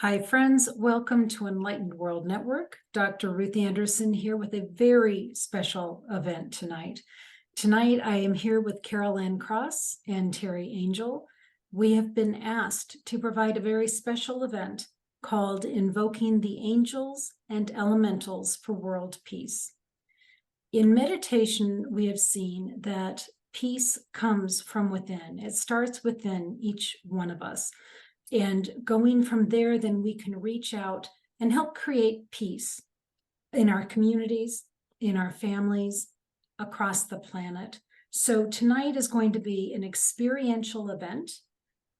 Hi, friends. Welcome to Enlightened World Network. Dr. Ruth Anderson here with a very special event tonight. Tonight, I am here with Carol Cross and Teri Angel. We have been asked to provide a very special event called Invoking the Angels and Elementals for World Peace. In meditation, we have seen that peace comes from within. It starts within each one of us. And going from there, then we can reach out and help create peace in our communities, in our families, across the planet. So tonight is going to be an experiential event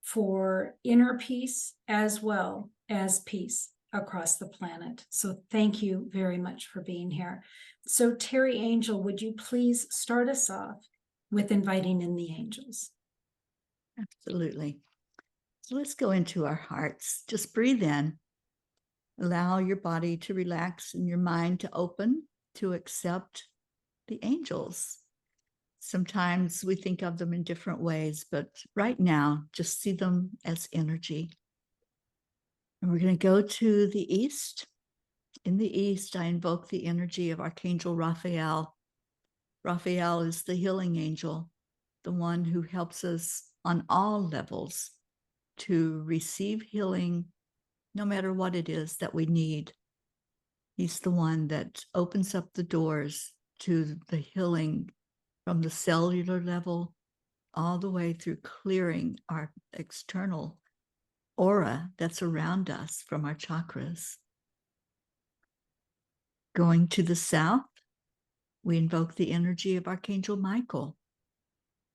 for inner peace as well as peace across the planet. So thank you very much for being here. So Teri Angel, would you please start us off with inviting in the angels? Absolutely. So let's go into our hearts. Just breathe in. Allow your body to relax and your mind to open to accept the angels. Sometimes we think of them in different ways, but right now, just see them as energy. And we're going to go to the east. In the east, I invoke the energy of Archangel Raphael. Raphael is the healing angel, the one who helps us on all levels to receive healing, no matter what it is that we need. He's the one that opens up the doors to the healing from the cellular level all the way through clearing our external aura that's around us from our chakras. Going to the south, we invoke the energy of Archangel Michael.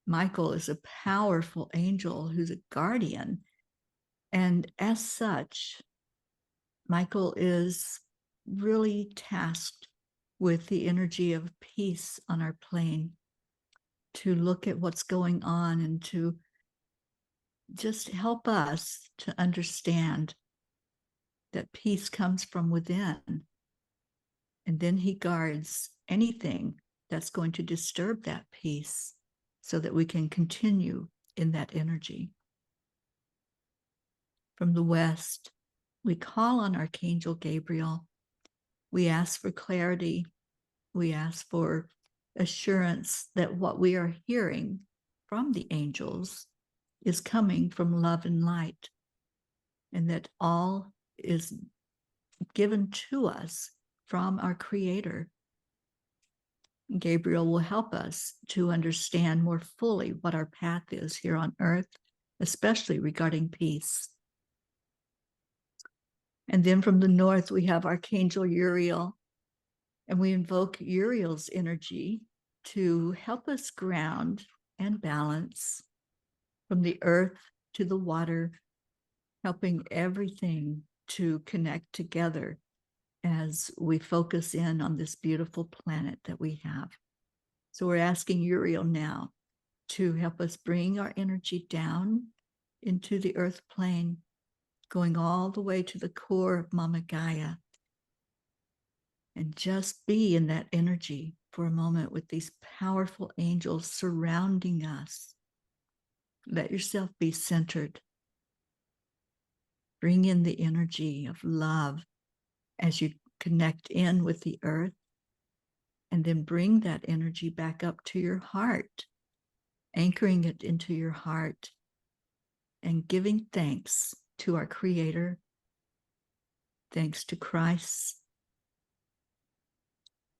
Michael is a powerful angel who's a guardian. And as such, Michael is really tasked with the energy of peace on our plane, to look at what's going on and to just help us to understand that peace comes from within. And then he guards anything that's going to disturb that peace so that we can continue in that energy. From the west, we call on Archangel Gabriel. We ask for clarity. We ask for assurance that what we are hearing from the angels is coming from love and light, and that all is given to us from our Creator. Gabriel will help us to understand more fully what our path is here on earth, especially regarding peace. And then from the north, we have Archangel Uriel, and we invoke Uriel's energy to help us ground and balance from the earth to the water, helping everything to connect together as we focus in on this beautiful planet that we have. So we're asking Uriel now to help us bring our energy down into the earth plane, going all the way to the core of Mama Gaia, and just be in that energy for a moment with these powerful angels surrounding us. Let yourself be centered. Bring in the energy of love as you connect in with the earth, and then bring that energy back up to your heart, anchoring it into your heart and giving thanks to our Creator, thanks to Christ,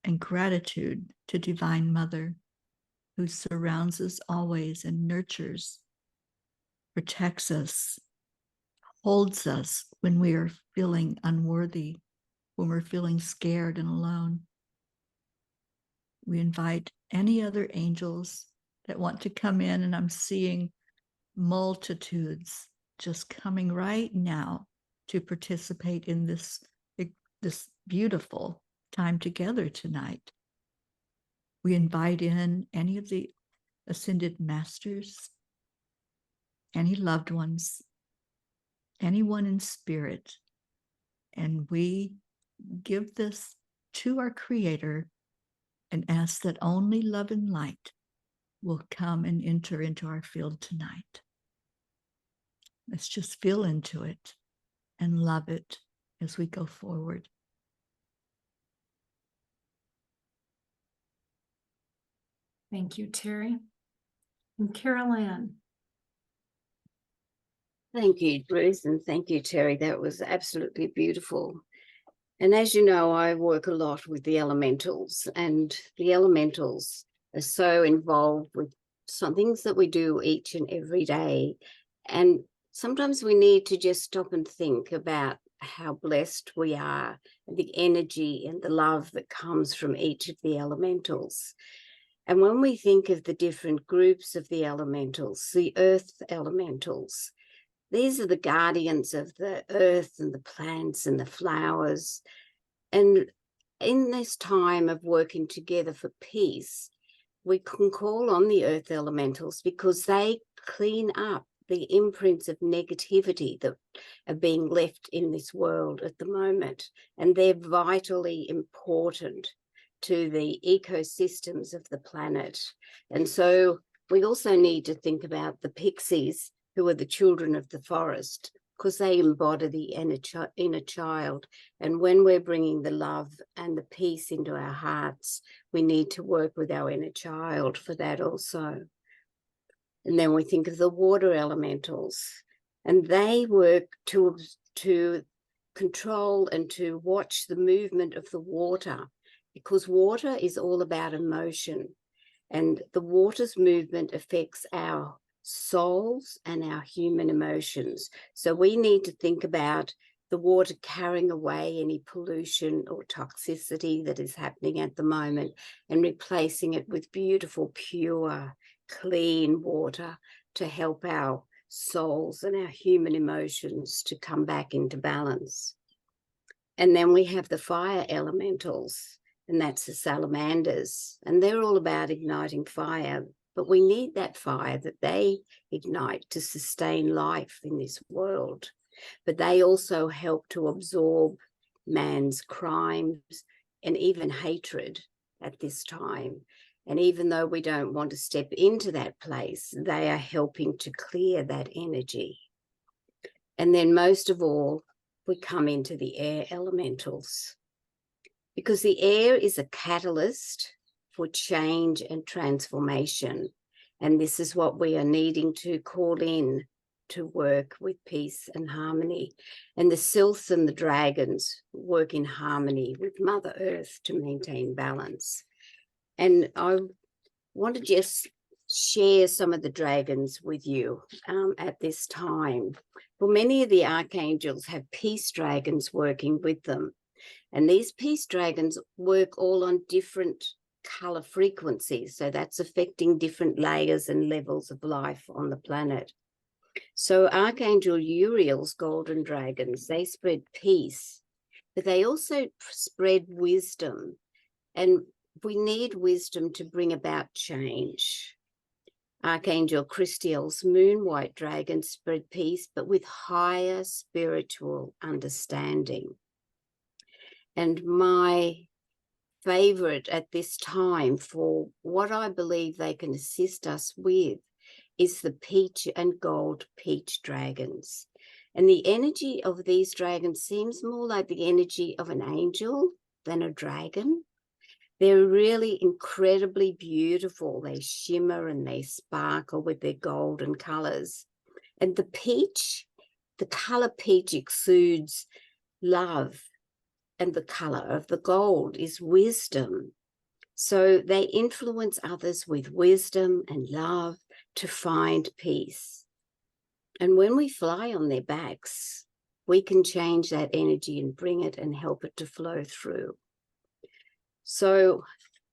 and gratitude to Divine Mother, who surrounds us always and nurtures, protects us, holds us when we are feeling unworthy, when we're feeling scared and alone. We invite any other angels that want to come in, and I'm seeing multitudes just coming right now to participate in this beautiful time together tonight. We invite in any of the ascended masters, any loved ones, anyone in spirit, and we give this to our Creator and ask that only love and light will come and enter into our field tonight. Let's just feel into it and love it as we go forward. Thank you, Teri. And Carol Ann. Thank you, Ruth, and thank you, Teri. That was absolutely beautiful. And as you know, I work a lot with the elementals, and the elementals are so involved with some things that we do each and every day. And sometimes we need to just stop and think about how blessed we are, and the energy and the love that comes from each of the elementals. And when we think of the different groups of the elementals, the earth elementals, these are the guardians of the earth and the plants and the flowers. And in this time of working together for peace, we can call on the earth elementals because they clean up the imprints of negativity that are being left in this world at the moment. And they're vitally important to the ecosystems of the planet. And so we also need to think about the pixies, who are the children of the forest, because they embody the inner child. And when we're bringing the love and the peace into our hearts, we need to work with our inner child for that also. And then we think of the water elementals, and they work to control and to watch the movement of the water, because water is all about emotion, and the water's movement affects our souls and our human emotions. So we need to think about the water carrying away any pollution or toxicity that is happening at the moment and replacing it with beautiful, pure, clean water to help our souls and our human emotions to come back into balance. And then we have the fire elementals, and that's the salamanders, and they're all about igniting fire. But we need that fire that they ignite to sustain life in this world. But they also help to absorb man's crimes and even hatred at this time. And even though we don't want to step into that place, they are helping to clear that energy. And then most of all, we come into the air elementals, because the air is a catalyst for change and transformation. And this is what we are needing to call in to work with peace and harmony. And the sylphs and the dragons work in harmony with Mother Earth to maintain balance. And I want to just share some of the dragons with you at this time. Well, many of the archangels have peace dragons working with them. And these peace dragons work all on different color frequencies. So that's affecting different layers and levels of life on the planet. So Archangel Uriel's golden dragons, they spread peace, but they also spread wisdom. And we need wisdom to bring about change. Archangel Christiel's moon white dragons spread peace, but with higher spiritual understanding. And my favorite at this time for what I believe they can assist us with is the peach and gold peach dragons. And the energy of these dragons seems more like the energy of an angel than a dragon. They're really incredibly beautiful. They shimmer and they sparkle with their golden colors. And the peach, the color peach exudes love. And the color of the gold is wisdom. So they influence others with wisdom and love to find peace. And when we fly on their backs, we can change that energy and bring it and help it to flow through. So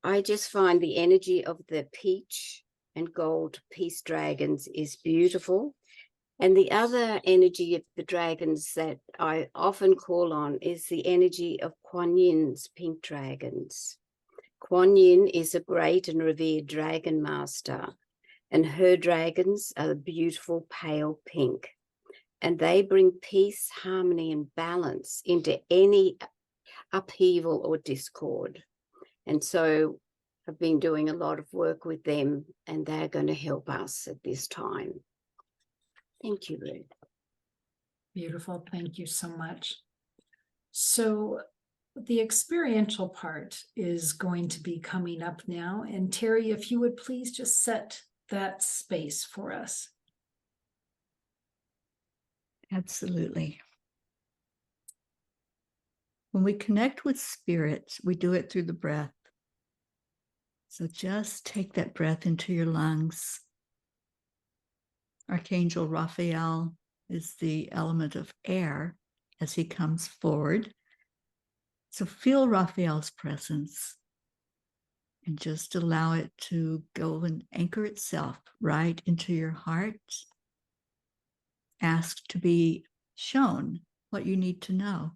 I just find the energy of the peach and gold peace dragons is beautiful. And the other energy of the dragons that I often call on is the energy of Kuan Yin's pink dragons. Kuan Yin is a great and revered dragon master, and her dragons are beautiful pale pink. And they bring peace, harmony, and balance into any upheaval or discord. And so I've been doing a lot of work with them, and they're going to help us at this time. Thank you, Ruth. Beautiful. Thank you so much. So the experiential part is going to be coming up now. And Teri, if you would please just set that space for us. Absolutely. When we connect with spirit, we do it through the breath. So just take that breath into your lungs. Archangel Raphael is the element of air as he comes forward. So feel Raphael's presence and just allow it to go and anchor itself right into your heart. Ask to be shown what you need to know.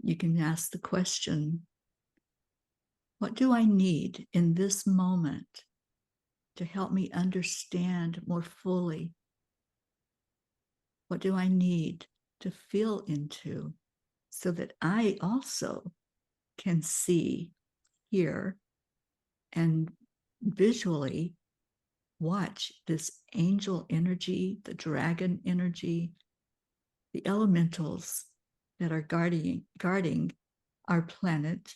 You can ask the question, what do I need in this moment to help me understand more fully? What do I need to feel into so that I also can see, hear, and visually watch this angel energy, the dragon energy, the elementals that are guarding our planet.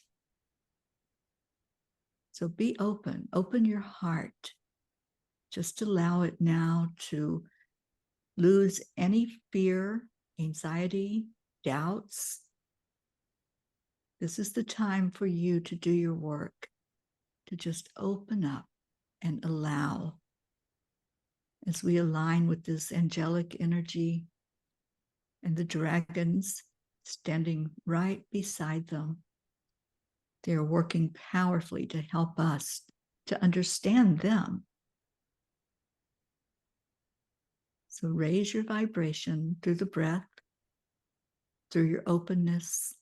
So be open your heart. Just allow it now to lose any fear, anxiety, doubts. This is the time for you to do your work, to just open up and allow. As we align with this angelic energy and the dragons standing right beside them, they are working powerfully to help us to understand them. So raise your vibration through the breath, through your openness,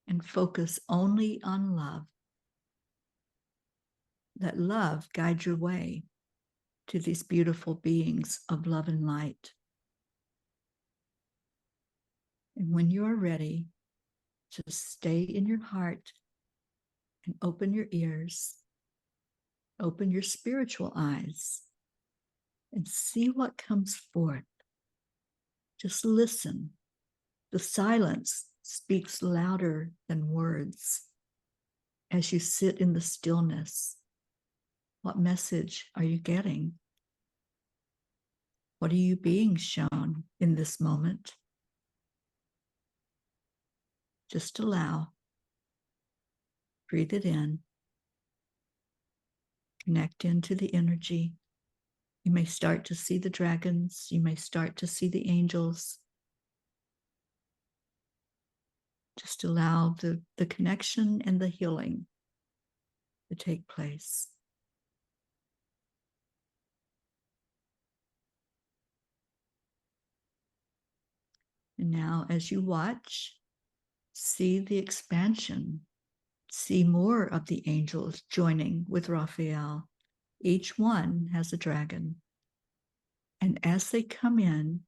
and focus only on love. Let love guide your way to these beautiful beings of love and light. And when you are ready, just stay in your heart and open your ears, open your spiritual eyes, and see what comes forth. Just listen. The silence speaks louder than words. As you sit in the stillness, what message are you getting? What are you being shown in this moment? Just allow. Breathe it in. Connect into the energy. You may start to see the dragons. You may start to see the angels. Just allow the connection and the healing to take place. And now, as you watch, see the expansion. See more of the angels joining with Raphael. Each one has a dragon. And as they come in,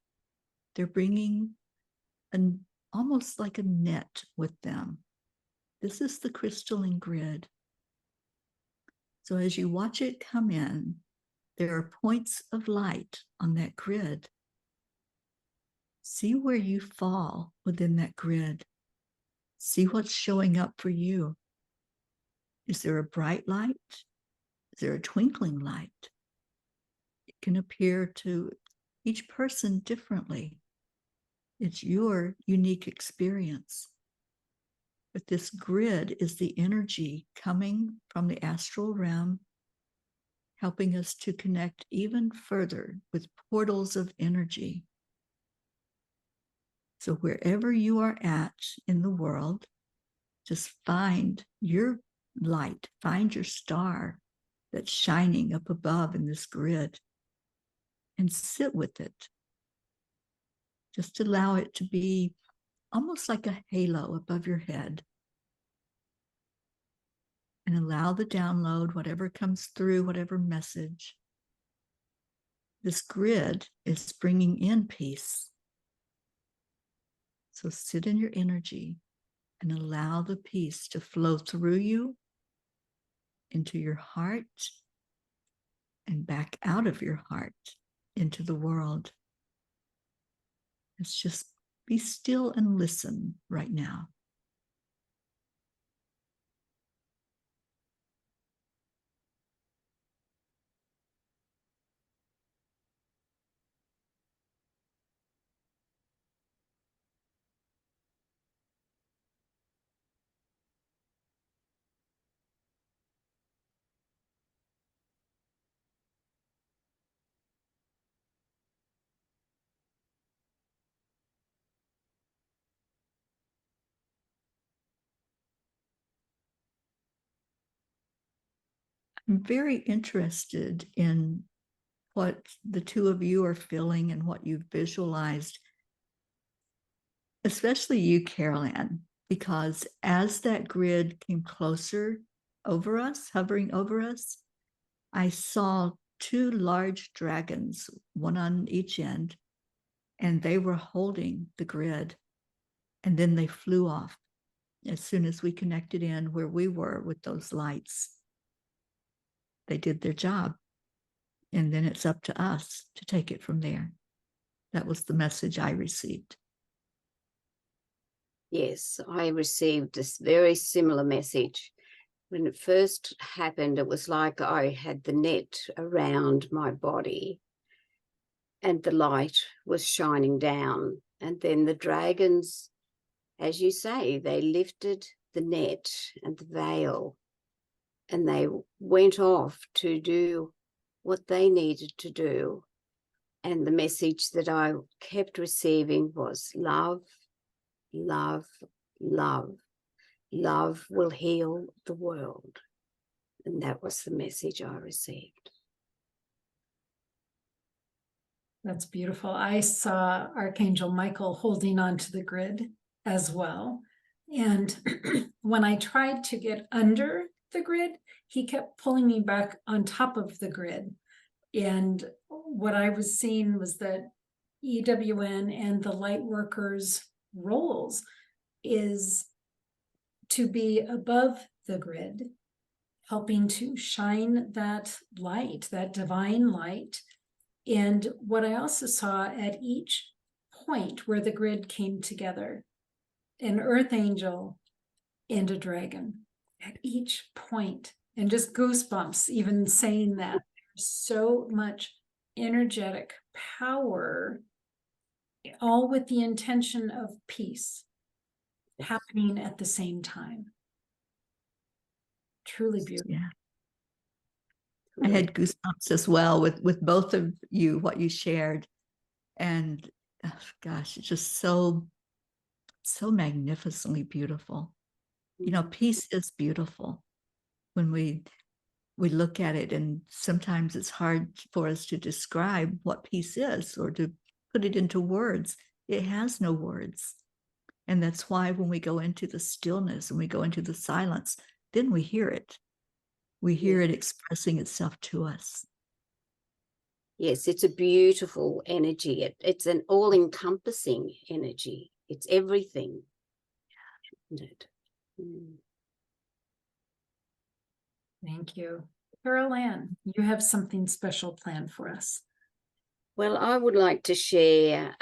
they're bringing almost like a net with them. This is the crystalline grid. So as you watch it come in, there are points of light on that grid. See where you fall within that grid. See what's showing up for you. Is there a bright light? Is there a twinkling light? It can appear to each person differently. It's your unique experience. But this grid is the energy coming from the astral realm, helping us to connect even further with portals of energy. So wherever you are at in the world, just find your light, find your star that's shining up above in this grid and sit with it. Just allow it to be almost like a halo above your head. And allow the download, whatever comes through, whatever message. This grid is bringing in peace. So sit in your energy and allow the peace to flow through you into your heart and back out of your heart into the world. Let's just be still and listen right now. I'm very interested in what the two of you are feeling and what you've visualized, especially you, Carol Ann, because as that grid came closer over us, hovering over us, I saw two large dragons, one on each end, and they were holding the grid. And then they flew off as soon as we connected in where we were with those lights. They did their job. And then it's up to us to take it from there. That was the message I received. Yes, I received this very similar message. When it first happened, it was like I had the net around my body and the light was shining down. And then the dragons, as you say, they lifted the net and the veil and they went off to do what they needed to do. And the message that I kept receiving was love, love, love. Love will heal the world. And that was the message I received. That's beautiful. I saw Archangel Michael holding onto the grid as well. And when I tried to get under the grid, he kept pulling me back on top of the grid. And what I was seeing was that EWN and the light workers' roles is to be above the grid, helping to shine that light, that divine light. And what I also saw at each point where the grid came together, an earth angel and a dragon at each point, and just goosebumps even saying that. There's so much energetic power, all with the intention of peace happening at the same time. Truly beautiful. Yeah. I had goosebumps as well with both of you, what you shared. And oh, gosh, it's just so magnificently beautiful. You know, peace is beautiful when we look at it, and sometimes it's hard for us to describe what peace is or to put it into words. It has no words. And that's why when we go into the stillness and we go into the silence, then we hear it. We hear it expressing itself to us. Yes, it's a beautiful energy. It's an all-encompassing energy. It's everything. Isn't it? Thank you. Carol Ann, you have something special planned for us. Well, I would like to share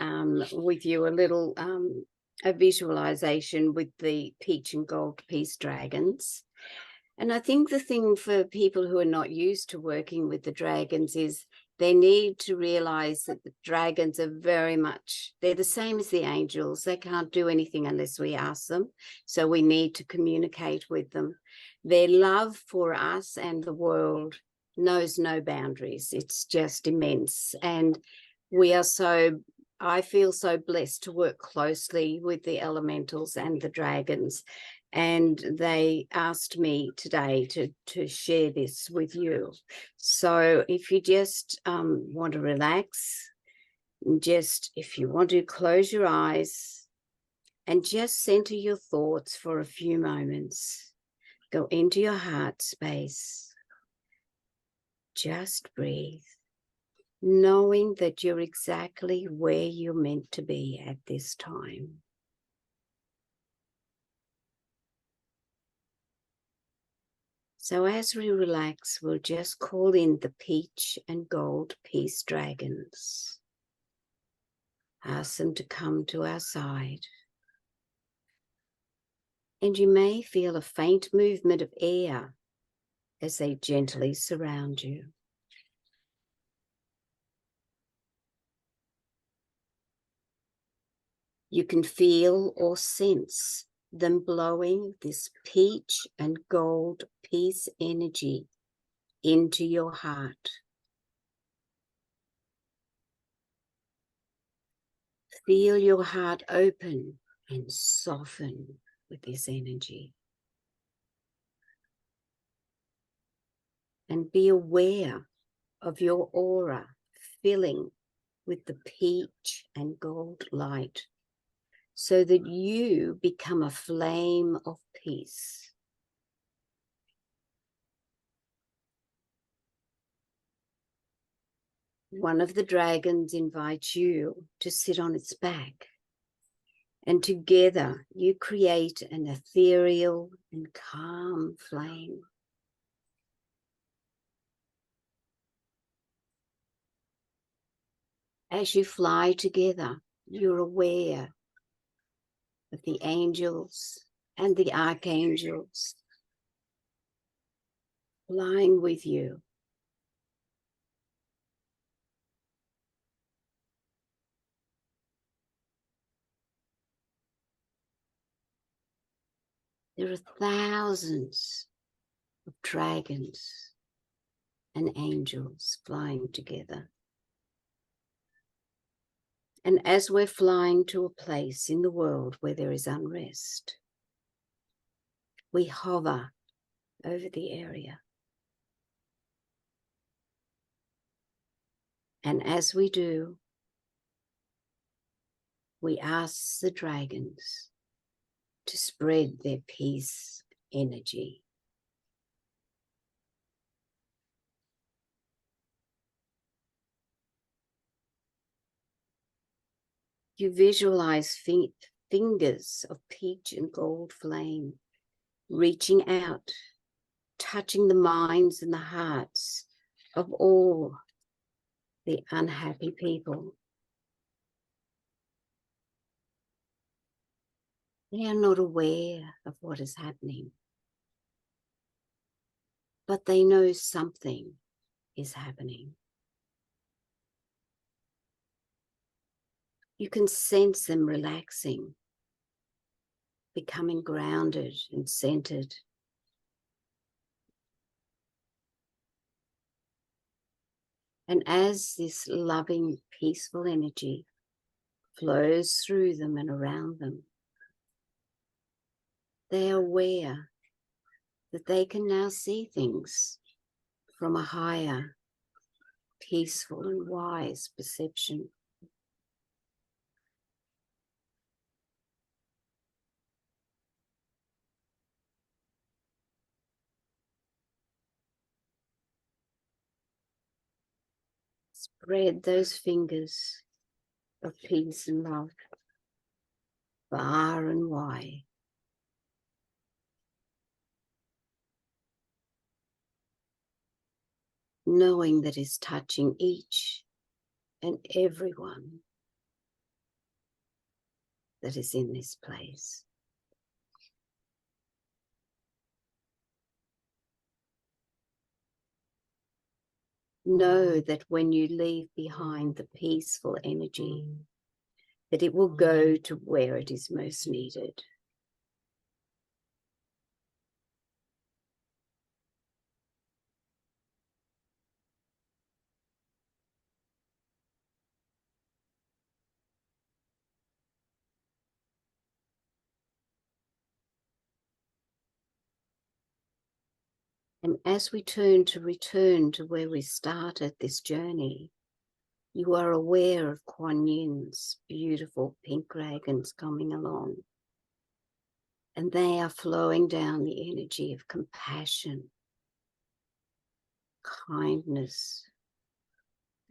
with you a little a visualization with the peach and gold peace dragons. And I think the thing for people who are not used to working with the dragons is they need to realize that the dragons are very much, they're the same as the angels. They can't do anything unless we ask them. So we need to communicate with them. Their love for us and the world knows no boundaries. It's just immense. And we are I feel so blessed to work closely with the elementals and the dragons. And they asked me today to share this with you. So if you just want to relax, if you want to close your eyes and just center your thoughts for a few moments, go into your heart space, just breathe, knowing that you're exactly where you're meant to be at this time. So as we relax, we'll just call in the peach and gold peace dragons. Ask them to come to our side. And you may feel a faint movement of air as they gently surround you. You can feel or sense them blowing this peach and gold peace energy into your heart. Feel your heart open and soften with this energy. And be aware of your aura filling with the peach and gold light, so that you become a flame of peace. One of the dragons invites you to sit on its back, and together you create an ethereal and calm flame. As you fly together, you're aware of the angels and the archangels flying with you. There are thousands of dragons and angels flying together. And as we're flying to a place in the world where there is unrest, we hover over the area. And as we do, we ask the dragons to spread their peace energy. You visualize fingers of peach and gold flame reaching out, touching the minds and the hearts of all the unhappy people. They are not aware of what is happening, but they know something is happening. You can sense them relaxing, becoming grounded and centered. And as this loving, peaceful energy flows through them and around them, they are aware that they can now see things from a higher, peaceful and wise perception. Spread those fingers of peace and love far and wide. Knowing that it's touching each and everyone that is in this place. Know that when you leave behind the peaceful energy, that it will go to where it is most needed. And as we return to where we started this journey, you are aware of Kuan Yin's beautiful pink dragons coming along. And they are flowing down the energy of compassion, kindness,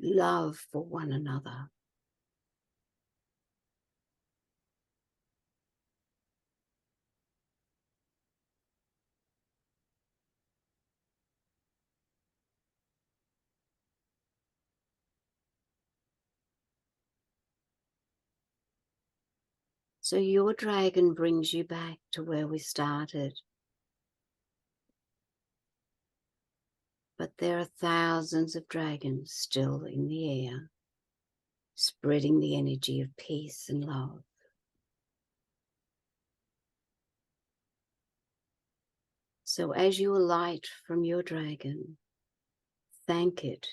love for one another. So your dragon brings you back to where we started. But there are thousands of dragons still in the air, spreading the energy of peace and love. So as you alight from your dragon, thank it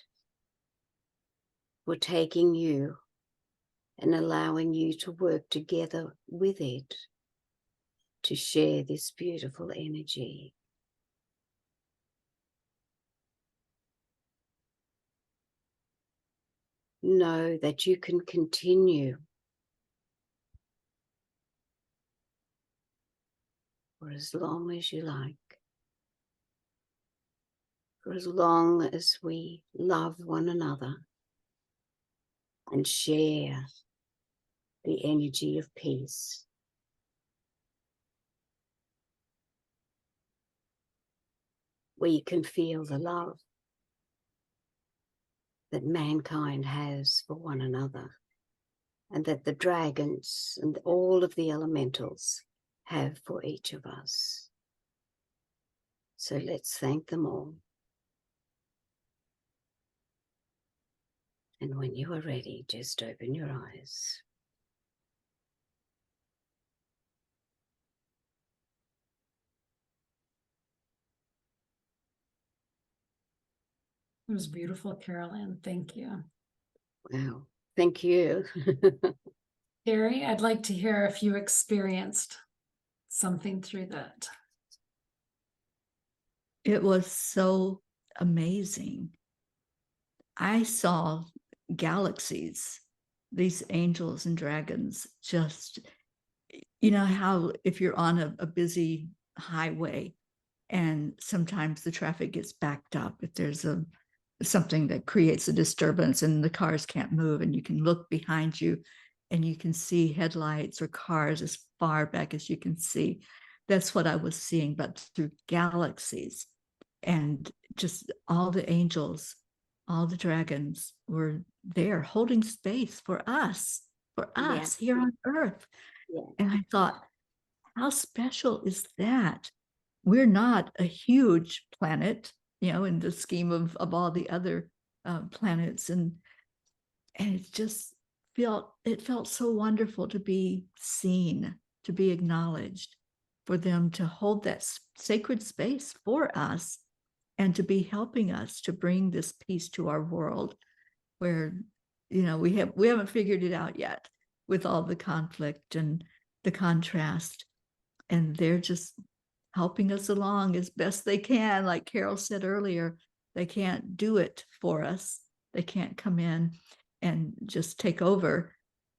for taking you and allowing you to work together with it to share this beautiful energy. Know that you can continue for as long as you like, for as long as we love one another and share the energy of peace. We can feel the love that mankind has for one another, and that the dragons and all of the elementals have for each of us. So let's thank them all. And when you are ready, just open your eyes. It was beautiful, Carol-Ann. Thank you. Wow, thank you. Teri, I'd like to hear if you experienced something through that. It was so amazing. I saw galaxies, these angels and dragons, just, you know how if you're on a busy highway and sometimes the traffic gets backed up, if there's something that creates a disturbance and the cars can't move, and you can look behind you and you can see headlights or cars as far back as you can see. That's what I was seeing, but through galaxies. And just all the angels, all the dragons were there holding space for us Yeah. here on earth. Yeah. And I thought, how special is that? We're not a huge planet, you know, in the scheme of all the other planets. And it just felt so wonderful to be seen, to be acknowledged, for them to hold that sacred space for us and to be helping us to bring this peace to our world, where, you know, we haven't figured it out yet with all the conflict and the contrast, and they're just helping us along as best they can. Like Carol said earlier, they can't do it for us. They can't come in and just take over,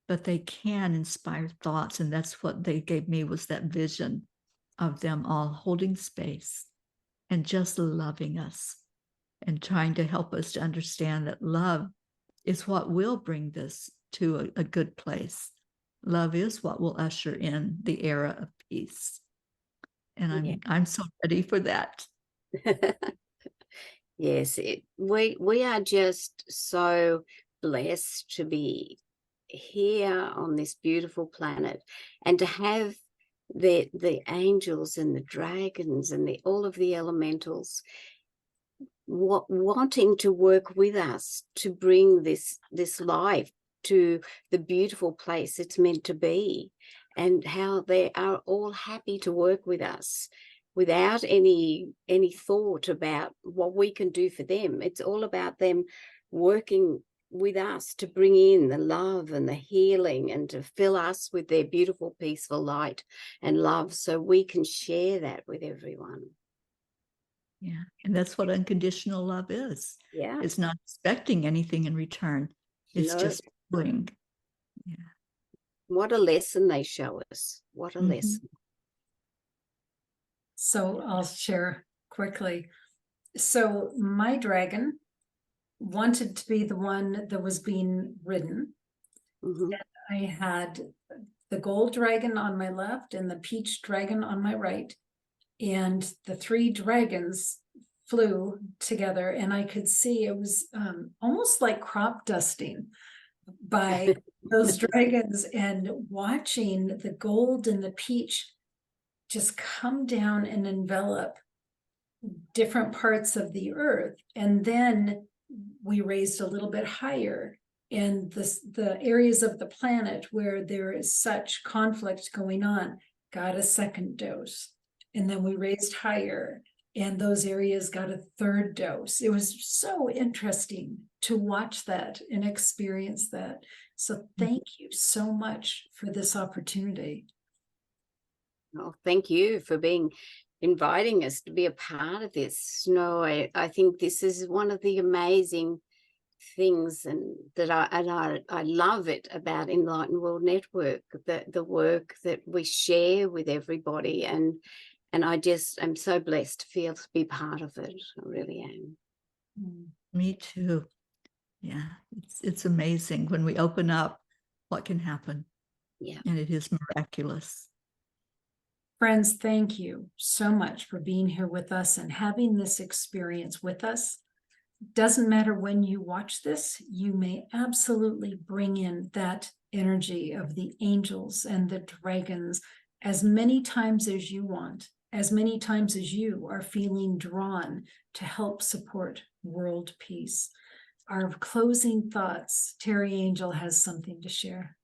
but they can inspire thoughts. And that's what they gave me, was that vision of them all holding space and just loving us and trying to help us to understand that love is what will bring this to a good place. Love is what will usher in the era of peace. And I'm so ready for that. Yes, we are just so blessed to be here on this beautiful planet, and to have the angels and the dragons and all of the elementals wanting to work with us to bring this life to the beautiful place it's meant to be, and how they are all happy to work with us without any thought about what we can do for them. It's all about them working with us to bring in the love and the healing, and to fill us with their beautiful, peaceful light and love, so we can share that with everyone. Yeah. And that's what unconditional love is. Yeah. It's not expecting anything in return. It's just doing. Yeah. What a lesson they show us. What a lesson. So I'll share quickly. So my dragon wanted to be the one that was being ridden. Mm-hmm. I had the gold dragon on my left and the peach dragon on my right. And the three dragons flew together, and I could see it was almost like crop dusting. by those dragons, and watching the gold and the peach just come down and envelop different parts of the earth. And then we raised a little bit higher in the areas of the planet where there is such conflict going on, got a second dose. And then we raised higher, and those areas got a third dose. It was so interesting to watch that and experience that. So thank you so much for this opportunity. Oh, thank you for inviting us to be a part of this. No, I think this is one of the amazing things, and I love it about Enlightened World Network, the work that we share with everybody, and I just am so blessed to be part of it. I really am. Me too. Yeah, it's amazing when we open up what can happen. Yeah. And it is miraculous. Friends, thank you so much for being here with us and having this experience with us. Doesn't matter when you watch this, you may absolutely bring in that energy of the angels and the dragons as many times as you want, as many times as you are feeling drawn to help support world peace. Our closing thoughts, Teri Angel has something to share.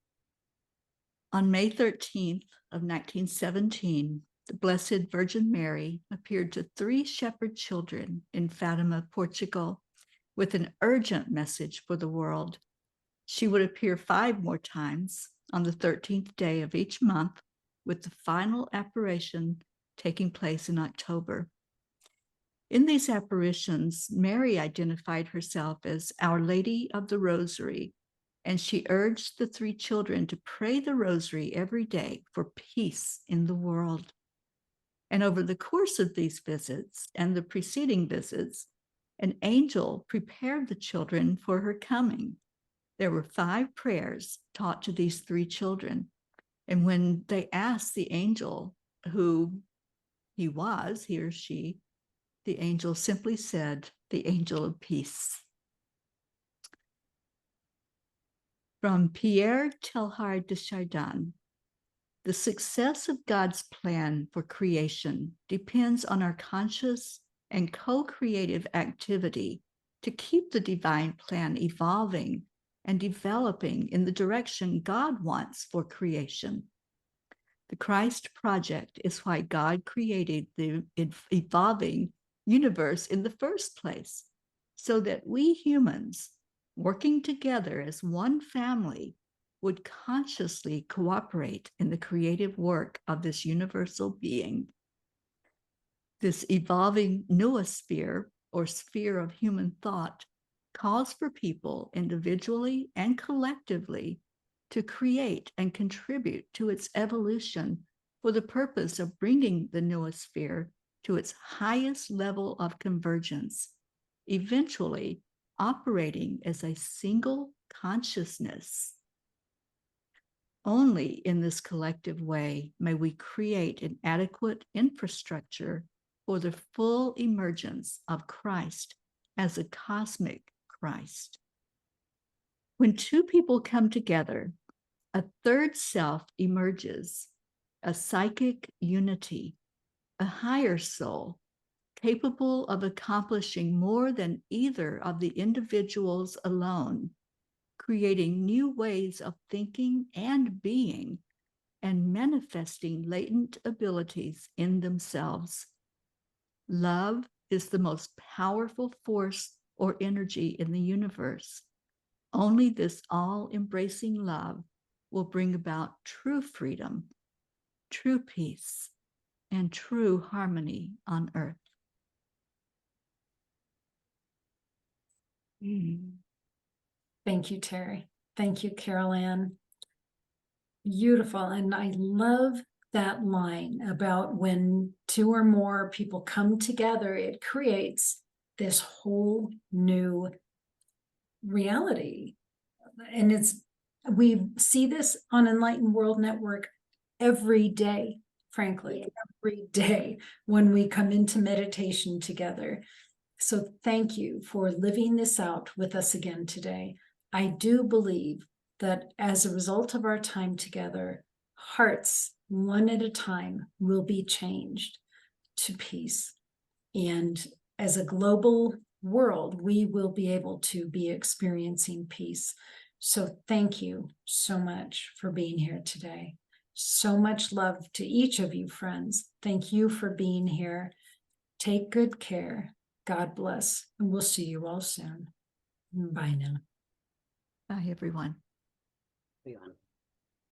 On May 13th of 1917, the Blessed Virgin Mary appeared to 3 shepherd children in Fatima, Portugal, with an urgent message for the world. She would appear 5 more times on the 13th day of each month, with the final apparition taking place in October. In these apparitions, Mary identified herself as Our Lady of the Rosary, and she urged the 3 children to pray the rosary every day for peace in the world. And over the course of these visits and the preceding visits, an angel prepared the children for her coming. There were 5 prayers taught to these 3 children. And when they asked the angel who he was, he or she, the angel simply said, "The angel of peace." From Pierre Teilhard de Chardin, the success of God's plan for creation depends on our conscious and co-creative activity to keep the divine plan evolving and developing in the direction God wants for creation. The Christ project is why God created the evolving universe in the first place, so that we humans, working together as one family, would consciously cooperate in the creative work of this universal being. This evolving noosphere, or sphere of human thought, calls for people individually and collectively to create and contribute to its evolution for the purpose of bringing the noosphere to its highest level of convergence, eventually operating as a single consciousness. Only in this collective way may we create an adequate infrastructure for the full emergence of Christ as a cosmic Christ. When 2 people come together, a third self emerges, a psychic unity, a higher soul, capable of accomplishing more than either of the individuals alone, creating new ways of thinking and being, and manifesting latent abilities in themselves. Love is the most powerful force or energy in the universe. Only this all-embracing love will bring about true freedom, true peace, and true harmony on earth. Thank you, Teri. Thank you, Carol Ann. Beautiful. And I love that line about when 2 or more people come together, it creates this whole new reality. And we see this on Enlightened World Network every day, frankly, every day when we come into meditation together. So thank you for living this out with us again today. I do believe that as a result of our time together, hearts, one at a time, will be changed to peace. And as a global world, we will be able to be experiencing peace. So thank you so much for being here today. So much love to each of you, friends. Thank you for being here. Take good care. God bless. And we'll see you all soon. Bye now. Bye, everyone. Everyone.